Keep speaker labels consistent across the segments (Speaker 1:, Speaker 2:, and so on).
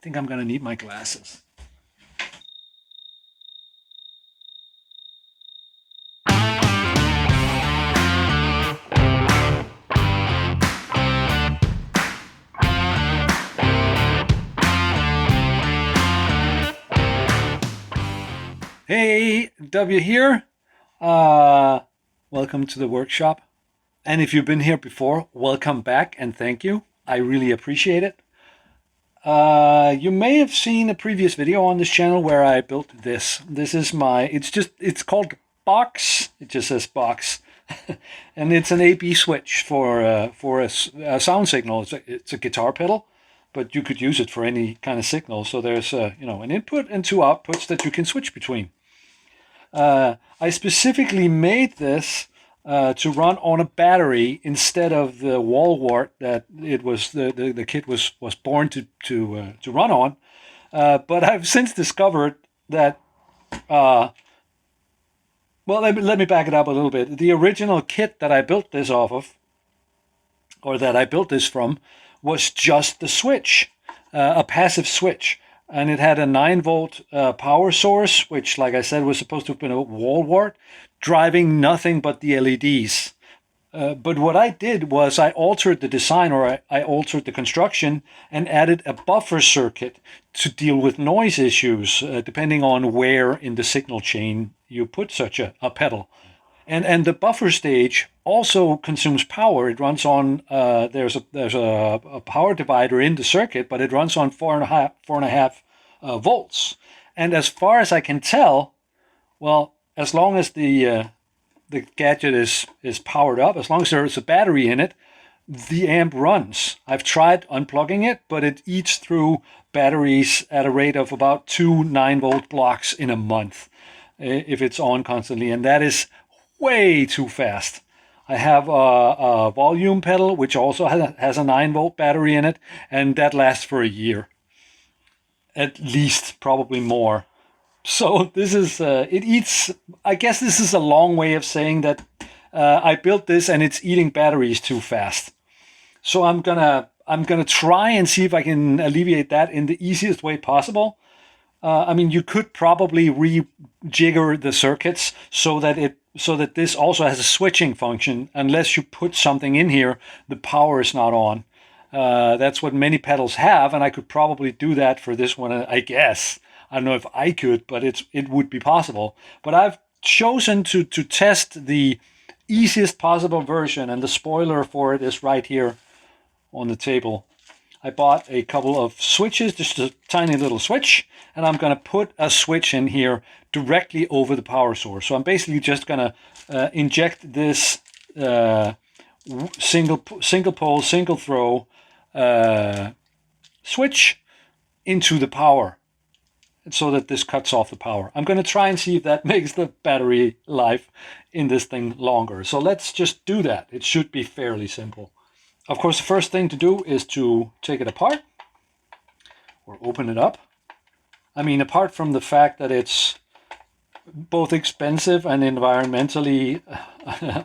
Speaker 1: I think I'm gonna need my glasses. Hey, W here. Uh, Welcome to the workshop. And if you've been here before, welcome back and thank you. I really appreciate it. You may have seen a previous video on this channel where I built this. This is it's called box. It just says box. And it's an A/B switch for a sound signal. It's a guitar pedal, but you could use it for any kind of signal. So there's an input and two outputs that you can switch between. I specifically made this to run on a battery instead of the wall wart that the kit was born to run on. But I've since discovered that. Well, let me back it up a little bit. The original kit that I built this off of, or that I built this from, was just the switch, a passive switch. And it had a 9-volt power source, which, like I said, was supposed to have been a wall wart, driving nothing but the LEDs. But what I did was I altered the design, or I altered the construction, and added a buffer circuit to deal with noise issues, depending on where in the signal chain you put such a pedal. And the buffer stage also consumes power. It runs on there's a power divider in the circuit, but it runs on four and a half volts. And as far as I can tell, well, as long as the gadget is powered up, as long as there is a battery in it, the amp runs. I've tried unplugging it, but it eats through batteries at a rate of about 2 9-volt blocks in a month if it's on constantly, and that is way too fast. I have a volume pedal, which also has a 9-volt battery in it, and that lasts for a year. At least, probably more. So this is, it eats, I guess this is a long way of saying that I built this and it's eating batteries too fast. So I'm gonna try and see if I can alleviate that in the easiest way possible. I mean, you could probably rejigger the circuits so that this also has a switching function. Unless you put something in here, the power is not on. That's what many pedals have, and I could probably do that for this one, I guess. I don't know if I could, but it would be possible. But I've chosen to test the easiest possible version, and the spoiler for it is right here on the table. I bought a couple of switches, just a tiny little switch, and I'm going to put a switch in here directly over the power source. So I'm basically just going to inject this single pole, single throw switch into the power, so that this cuts off the power. I'm going to try and see if that makes the battery life in this thing longer. So let's just do that. It should be fairly simple. Of course, the first thing to do is to take it apart or open it up. I mean, apart from the fact that it's both expensive and environmentally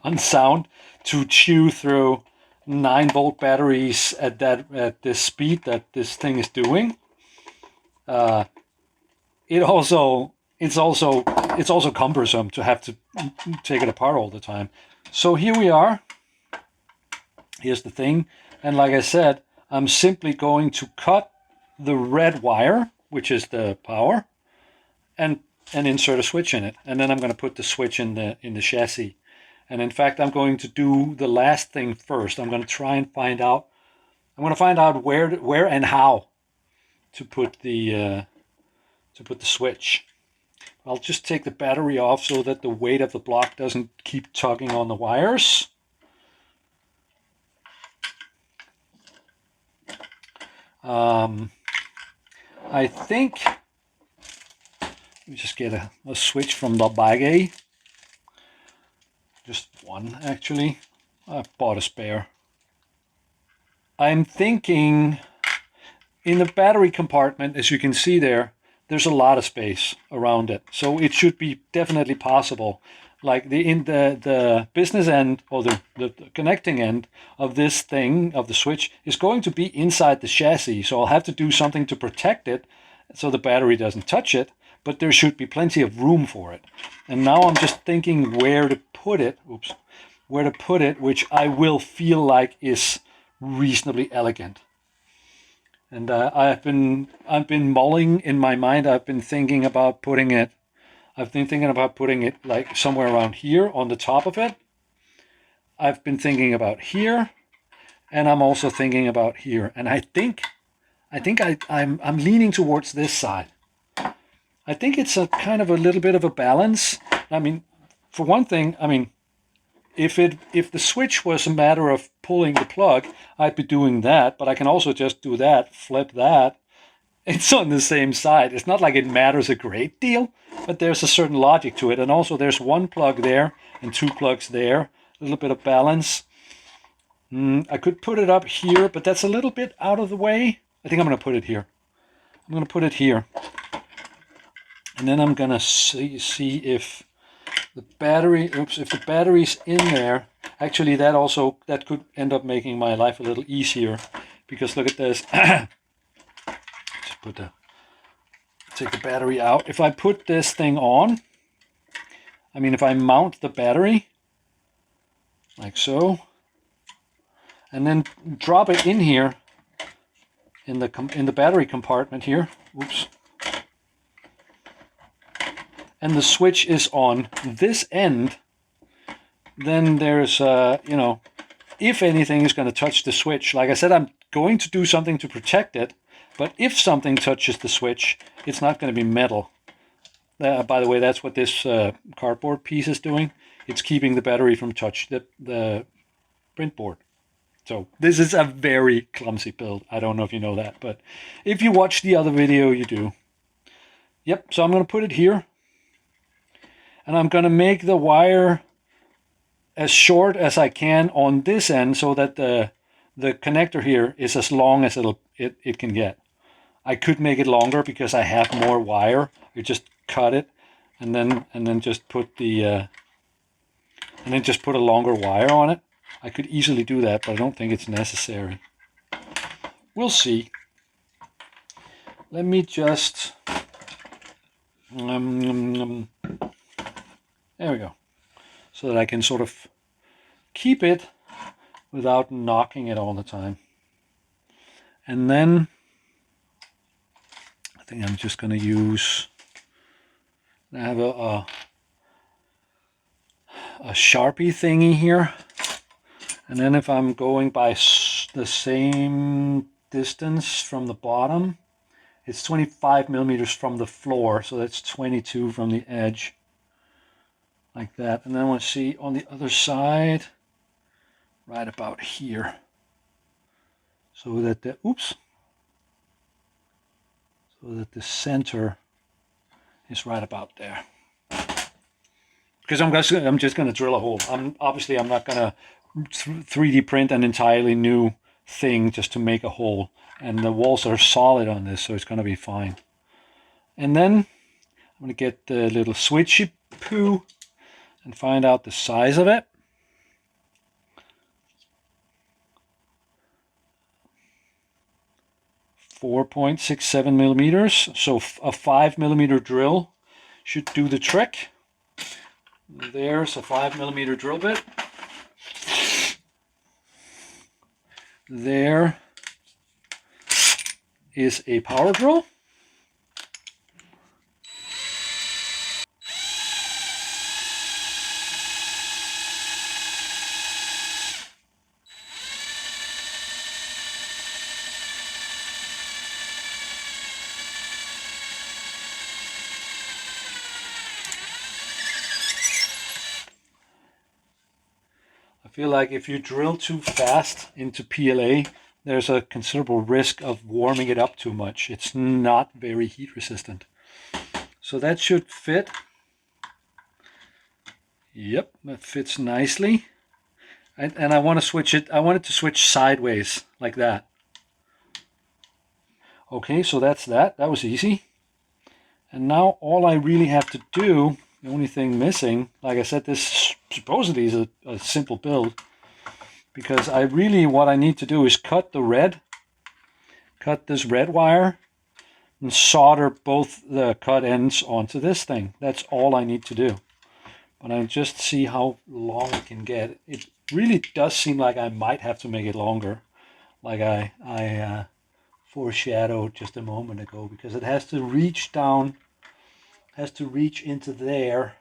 Speaker 1: unsound to chew through 9-volt batteries at this speed that this thing is doing, it's also cumbersome to have to take it apart all the time. So here we are. Here's the thing, and like I said, I'm simply going to cut the red wire, which is the power, and insert a switch in it, and then I'm going to put the switch in the chassis. And in fact, I'm going to do the last thing first. I'm going to try and find out. I'm going to find out where and how to put the switch. I'll just take the battery off so that the weight of the block doesn't keep tugging on the wires. I think, let me just get a switch from the bag. Just one, actually. I bought a spare. I'm thinking in the battery compartment, as you can see there's a lot of space around it. So it should be definitely possible. like the business end, or the connecting end of this thing, of the switch, is going to be inside the chassis. So I'll have to do something to protect it so the battery doesn't touch it, but there should be plenty of room for it. And now I'm just thinking where to put it. Oops. Where to put it, which I will feel like is reasonably elegant. And I've been mulling in my mind. I've been thinking about putting it like somewhere around here on the top of it. I've been thinking about here, and I'm also thinking about here. And I think I'm leaning towards this side. I think it's a kind of a little bit of a balance. I mean, for one thing, I mean, if the switch was a matter of pulling the plug, I'd be doing that. But I can also just do that, flip that. It's on the same side. It's not like it matters a great deal, but there's a certain logic to it. And also there's one plug there and two plugs there. A little bit of balance. I could put it up here, but that's a little bit out of the way. I think I'm going to put it here. I'm going to put it here. And then I'm going to see if the battery, if the battery's in there. Actually, that could end up making my life a little easier, because look at this. Just take the battery out. If I put this thing on, I mean, if I mount the battery like so, and then drop it in here in the battery compartment here. Oops. And the switch is on this end, then there's, if anything is going to touch the switch, like I said, I'm going to do something to protect it, but if something touches the switch, it's not going to be metal. By the way, that's what this cardboard piece is doing. It's keeping the battery from touching the print board. So this is a very clumsy build. I don't know if you know that, but if you watch the other video, you do. Yep, so I'm going to put it here. And I'm going to make the wire as short as I can on this end, so that the connector here is as long as it can get. I could make it longer because I have more wire. You just cut it and then just put a longer wire on it. I could easily do that, but I don't think it's necessary. We'll see. Let me just there we go. So that I can sort of keep it without knocking it all the time. And then I think I'm just going to use, I have a Sharpie thingy here. And then if I'm going by the same distance from the bottom, it's 25 millimeters from the floor. So that's 22 from the edge. Like that. And then I want to see on the other side, right about here. So that the center is right about there. Because I'm just going to drill a hole. I'm not going to 3D print an entirely new thing just to make a hole. And the walls are solid on this, so it's going to be fine. And then I'm going to get the little switchy poo and find out the size of it. .67 millimeters. So a 5 millimeter drill should do the trick. There's a 5 millimeter drill bit. There is a power drill. I feel like if you drill too fast into PLA, there's a considerable risk of warming it up too much. It's not very heat resistant. So that should fit. Yep, that fits nicely. And I want to switch it. I want it to switch sideways like that. Okay, so that's that. That was easy. And now all I really have to do The only thing missing, like I said, this supposedly is a simple build, because what I need to do is cut this red wire and solder both the cut ends onto this thing. That's all I need to do. But I just see how long it can get. It really does seem like I might have to make it longer, like I foreshadowed just a moment ago, because it has to reach down, has to reach into there.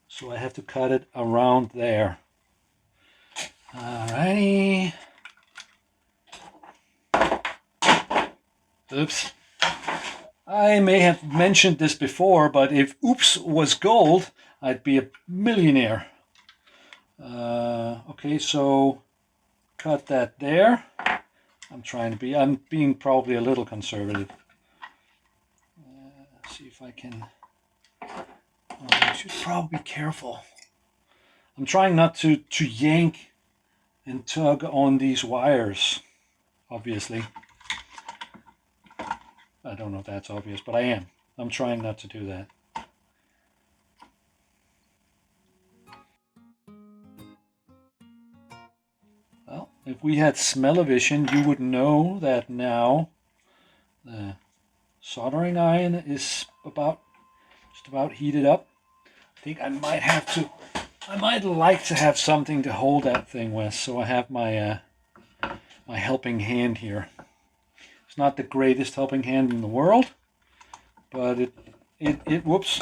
Speaker 1: So I have to cut it around there. Alrighty. Oops. I may have mentioned this before, but if oops was gold, I'd be a millionaire. Okay, so cut that there. I'm being probably a little conservative. See if I can, I should probably be careful. I'm trying not to yank and tug on these wires, obviously. I don't know if that's obvious, but I am. I'm trying not to do that. Well, if we had smell-o-vision, you would know that now the soldering iron is just about heated up. I think I might like to have something to hold that thing with, so I have my my helping hand here. It's not the greatest helping hand in the world, but it whoops.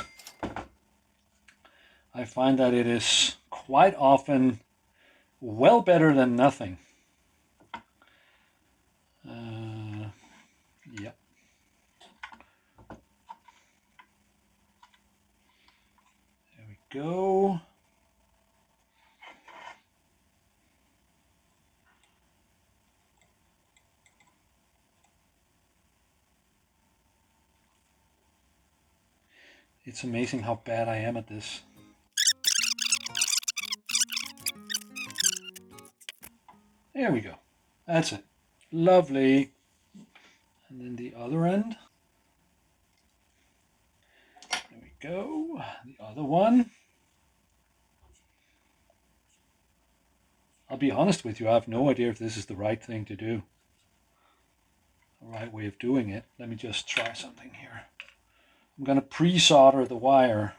Speaker 1: I find that it is quite often well better than nothing. Yep. There we go. It's amazing how bad I am at this. There we go. That's it. Lovely. And then the other end. There we go. The other one. I'll be honest with you, I have no idea if this is the right thing to do. The right way of doing it. Let me just try something here. I'm going to pre-solder the wire.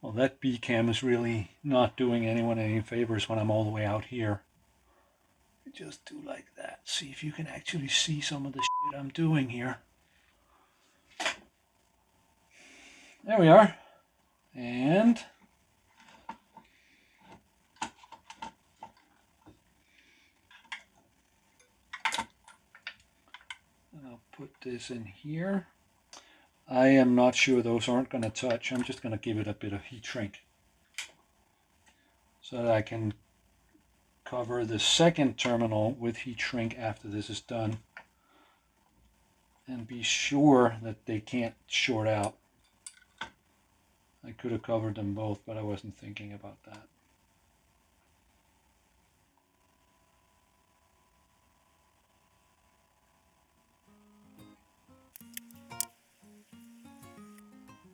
Speaker 1: Well, that B cam is really not doing anyone any favors when I'm all the way out here. Just do like that. See if you can actually see some of the shit I'm doing here. There we are. And I'll put this in here. I am not sure those aren't going to touch. I'm just going to give it a bit of heat shrink so that I can cover the second terminal with heat shrink after this is done, and be sure that they can't short out. I could have covered them both, but I wasn't thinking about that.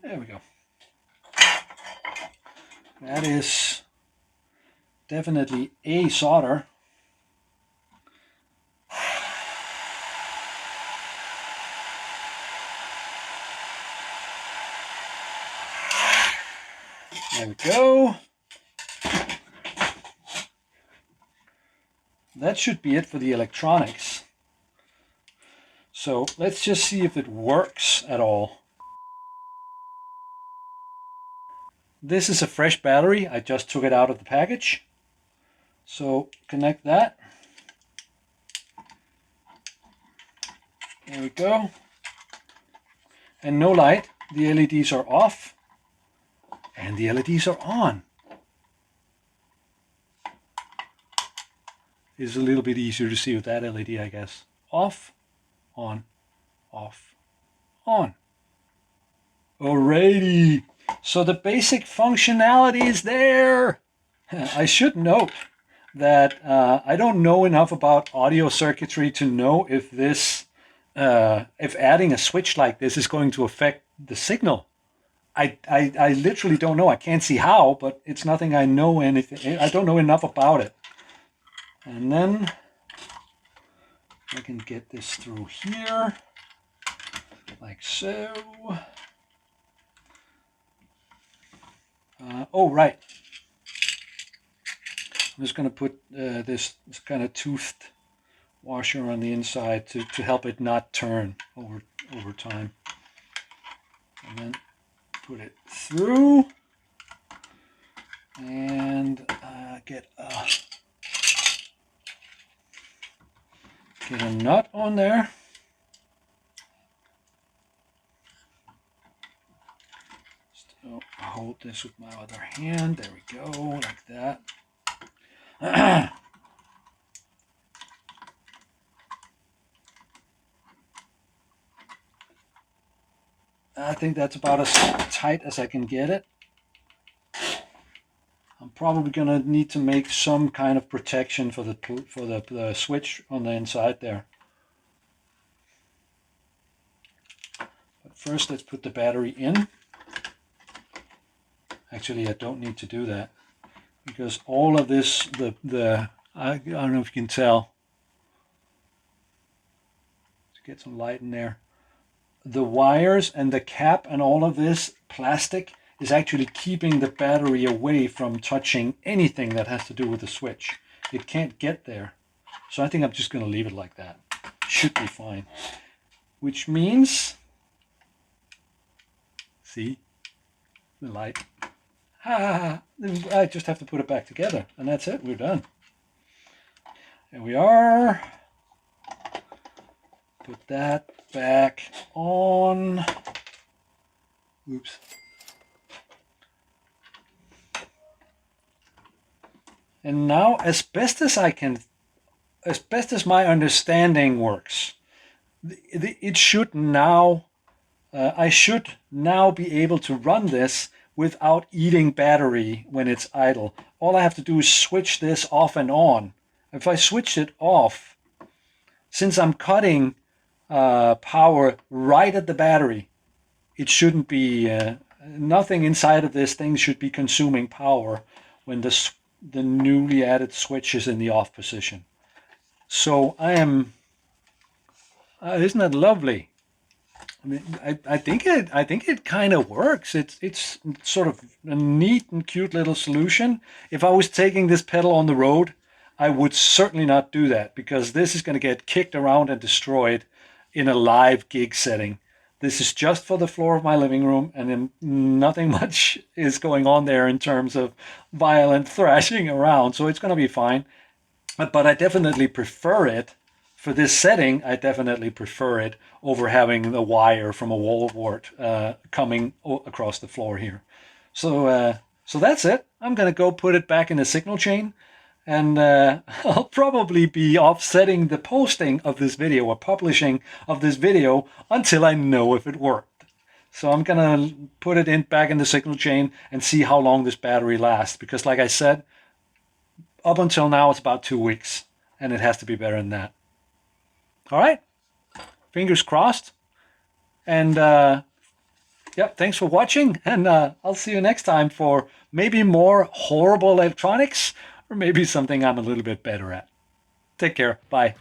Speaker 1: There we go. That is definitely a solder. There we go. That should be it for the electronics. So let's just see if it works at all. This is a fresh battery. I just took it out of the package. So connect that. There we go. And no light. The LEDs are off. And the LEDs are on. It's a little bit easier to see with that LED, I guess. Off, on, off, on. Alrighty. So the basic functionality is there. I should note that I don't know enough about audio circuitry to know if if adding a switch like this is going to affect the signal. I literally don't know. I can't see how, but it's nothing I know anything. I don't know enough about it. And then I can get this through here, like so. Oh, right. I'm just going to put this kind of toothed washer on the inside to help it not turn over time. And then put it through and get a nut on there. So I'll hold this with my other hand. There we go, like that. I think that's about as tight as I can get it. I'm probably going to need to make some kind of protection for the switch on the inside there. But first, let's put the battery in. Actually, I don't need to do that because all of this, I don't know if you can tell. Let's get some light in there. The wires and the cap and all of this plastic is actually keeping the battery away from touching anything that has to do with the switch. It can't get there. So I think I'm just going to leave it like that. Should be fine. Which means, see, the light. I just have to put it back together and that's it. We're done. There we are. Put that back on. Oops. And now, as best as my understanding works, it should now, I should now be able to run this without eating battery when it's idle. All I have to do is switch this off and on. If I switch it off, since I'm cutting power right at the battery, it shouldn't be, nothing inside of this thing should be consuming power when the newly added switch is in the off position. So I am, isn't that lovely? I mean, I think it kind of works. It's sort of a neat and cute little solution. If I was taking this pedal on the road, I would certainly not do that because this is going to get kicked around and destroyed in a live gig setting. This is just for the floor of my living room, and then nothing much is going on there in terms of violent thrashing around, so it's going to be fine. But I definitely prefer it. For this setting, I definitely prefer it over having the wire from a wall wart coming across the floor here. So that's it. I'm going to go put it back in the signal chain. And I'll probably be offsetting the posting of this video or publishing of this video until I know if it worked. So I'm gonna put it back in the signal chain and see how long this battery lasts. Because like I said, up until now it's about 2 weeks, and it has to be better than that. All right, fingers crossed. And yeah, thanks for watching, and I'll see you next time for maybe more horrible electronics, or maybe something I'm a little bit better at. Take care. Bye.